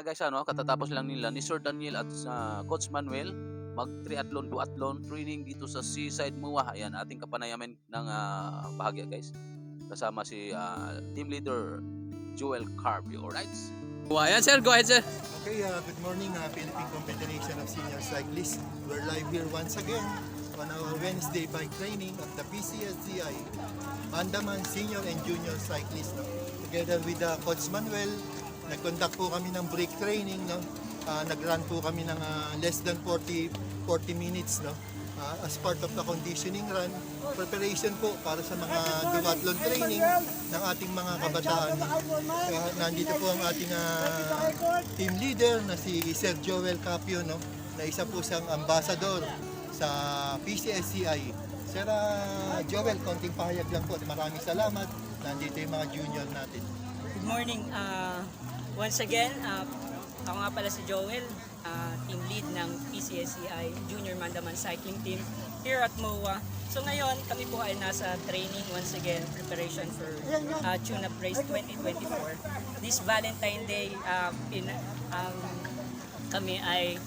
guys ano, katatapos lang nila ni Sir Daniel at Coach Manuel mag-triathlon, duathlon training dito sa Seaside MUA. Ayan, ating kapanayaman ng bahagya guys. Kasama si team leader Joel Carpio. Alright? Ayan sir, go ahead sir. Okay, good morning Philippine Confederation of Senior Cyclists. We're live here once again on our Wednesday bike training at the PCSCI Andaman Senior and Junior Cyclists. No? Together with Coach Manuel, nag-conduct po kami ng break training. No? Nag-run po kami ng less than 40 minutes. No? As part of the conditioning run, preparation po para sa mga duathlon training ng ating mga kabataan. Nandito po ang ating team leader na si Sir Joel Carpio, no? Na isa po siyang ambassador sa PCSCI. Sir Joel, konting pahayag lang po at maraming salamat. Nandito yung mga junior natin. Good morning. Once again, ako nga pala si Joel, team lead ng PCSCI Junior Mandaman Cycling Team here at MOA. So ngayon, kami po ay nasa training once again, preparation for Tune-Up Race 2024. This Valentine Day, kami ay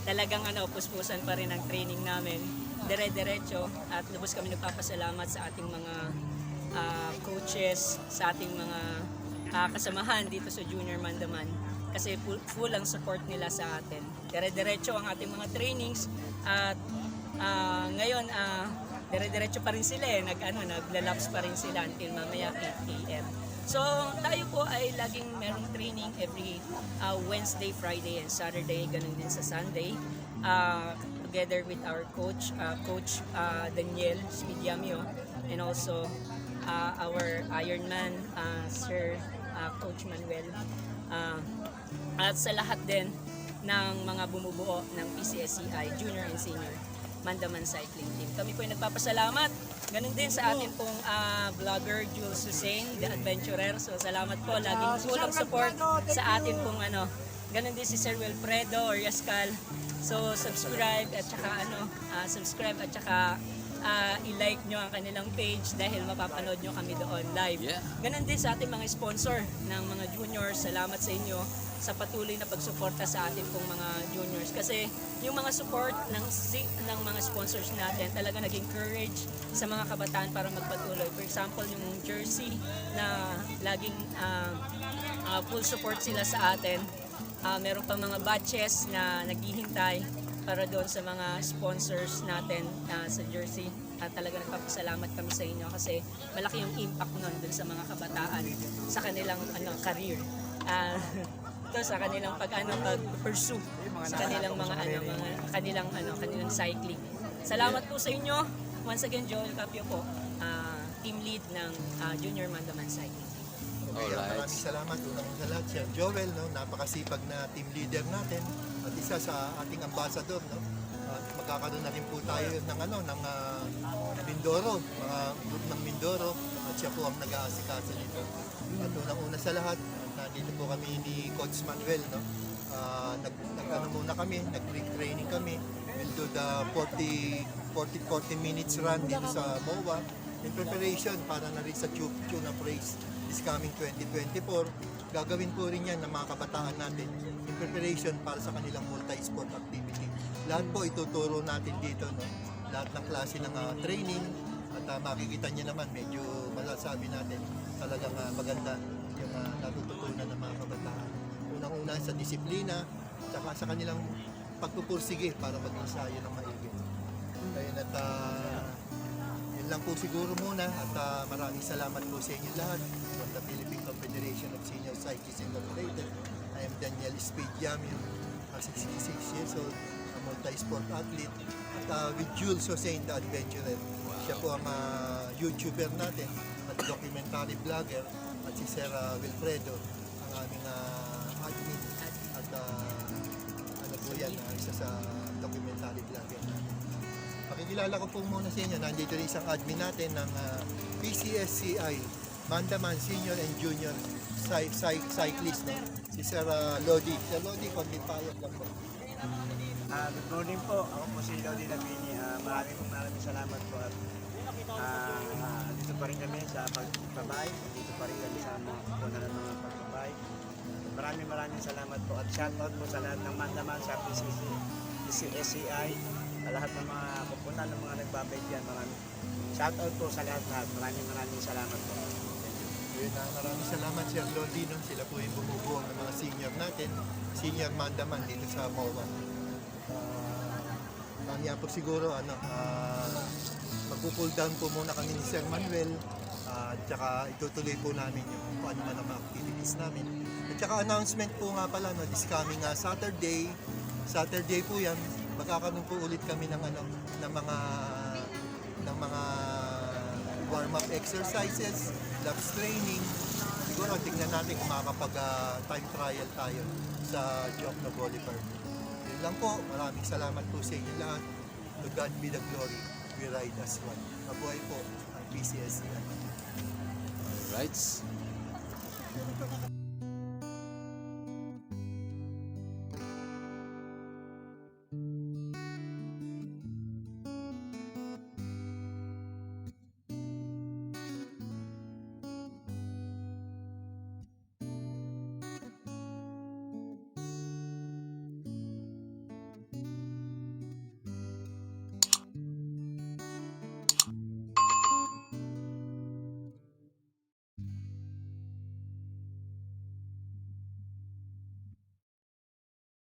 talagang puspusan pa rin ang training namin. Dire-diretso at lubos kami nagpapasalamat sa ating mga coaches, sa ating mga kasamahan dito sa Junior Mandaman kasi full ang support nila sa atin. Dire-diretso ang ating mga trainings at ngayon dire-diretso pa rin sila naglalaps pa rin sila until mamaya 8 AM. So tayo po ay laging merong training every Wednesday, Friday and Saturday, ganun din sa Sunday. Together with our coach, Coach Daniel Spidiamio, and also our Ironman, Sir Coach Manuel. At sa lahat din ng mga bumubuo ng PCSCI Junior and Senior Mandaman Cycling Team. Kami po ay nagpapasalamat. Ganun din sa atin pong vlogger Jules Hussein, The Adventurer. So salamat po, laging full of support sa atin pong Ganun din si Sir Wilfredo or Yaskal. So subscribe at saka i-like nyo ang kanilang page dahil mapapanood nyo kami doon live. Yeah. Ganun din sa ating mga sponsor ng mga juniors. Salamat sa inyo sa patuloy na pagsuporta sa ating pong mga juniors. Kasi yung mga support ng mga sponsors natin talaga nag-encourage sa mga kabataan para magpatuloy. For example, yung jersey na laging full support sila sa atin. Meron pa mga batches na naghihintay para doon sa mga sponsors natin sa jersey. Talaga nagpapasalamat kami sa inyo kasi malaki yung impact nun doon sa mga kabataan sa kanilang career. Sa kanilang pag-pursue sa kanilang kanilang cycling. Salamat po sa inyo. Once again, Joel Carpio po, team lead ng Junior Mandaman Cycling. Okay, maraming salamat unang sa lahat, Sir Joel, no? Napakasipag na team leader natin at isa sa ating ambassador, no? Magkakaroon na rin po tayo ng Mindoro, mga group ng Mindoro at siya po ang nag-aasikaso nito. At unang-una sa lahat, nandito po kami ni Coach Manuel, no? Muna kami, nag-break training kami. We'll do the 40 minutes run dito sa MOA in preparation para na rin sa Tune-Up Race this coming 2024. Gagawin po rin yan ng mga kabataan natin in preparation para sa kanilang multi-sport activity. Lahat po ituturo natin dito, no? Lahat ng klase ng training at makikita niyo naman medyo masasabi natin talagang maganda yung natututunan ng mga kabataan. Unang-una sa disiplina at sa kanilang pagpupursige para mag-ensayo ng maigi. Ayun at yun lang po siguro muna at maraming salamat po sa inyo lahat from the Philippine Confederation of Senior Cyclists Incorporated. I am Daniel Spidiamio, 66 years old, a multi-sport athlete at with Jules Hussein, The Adventurer. Siya po ang YouTuber natin at documentary vlogger at si Sir Wilfredo, ang aming admin at isa sa documentary vlogger natin. Pakikilala ko po muna sa inyo, nandito rin isang admin natin ng PCSCI Mandaman Senior and Junior Cyclist, no? Si Sir Lodi. Sir Lodi, konting payag lang po. Good morning po. Ako po si Lodi Labini. Maraming salamat po. At dito pa rin kami sa pagbabay. Dito pa rin kami sa mga kukunan ng mga pagbabay. Maraming salamat po at shoutout po sa lahat ng mandaman sa PCSCI, sa lahat ng mga pupunta ng mga nagbabay dyan. Shoutout po sa lahat. Maraming salamat po. Yun na, maraming salamat Sir Lodi, no? Sila po yung bumubuo ng mga senior natin, senior mandaman dito sa MOA. Kanya po siguro, magpo-pull down po muna kami ni Sir Manuel, at saka itutuloy po namin yung kung ano man ang mga activities namin. At saka announcement po nga pala, no, this coming Saturday po yan, magkakaroon po ulit kami ng mga warm-up exercises, laps training. Siguro tingnan natin kung makakapag time trial tayo sa Jokno Bolivar. Yun lang po. Maraming salamat po sa inyo lahat. To God be the glory. We ride as one. Mabuhay po ang PCSCI. Alright.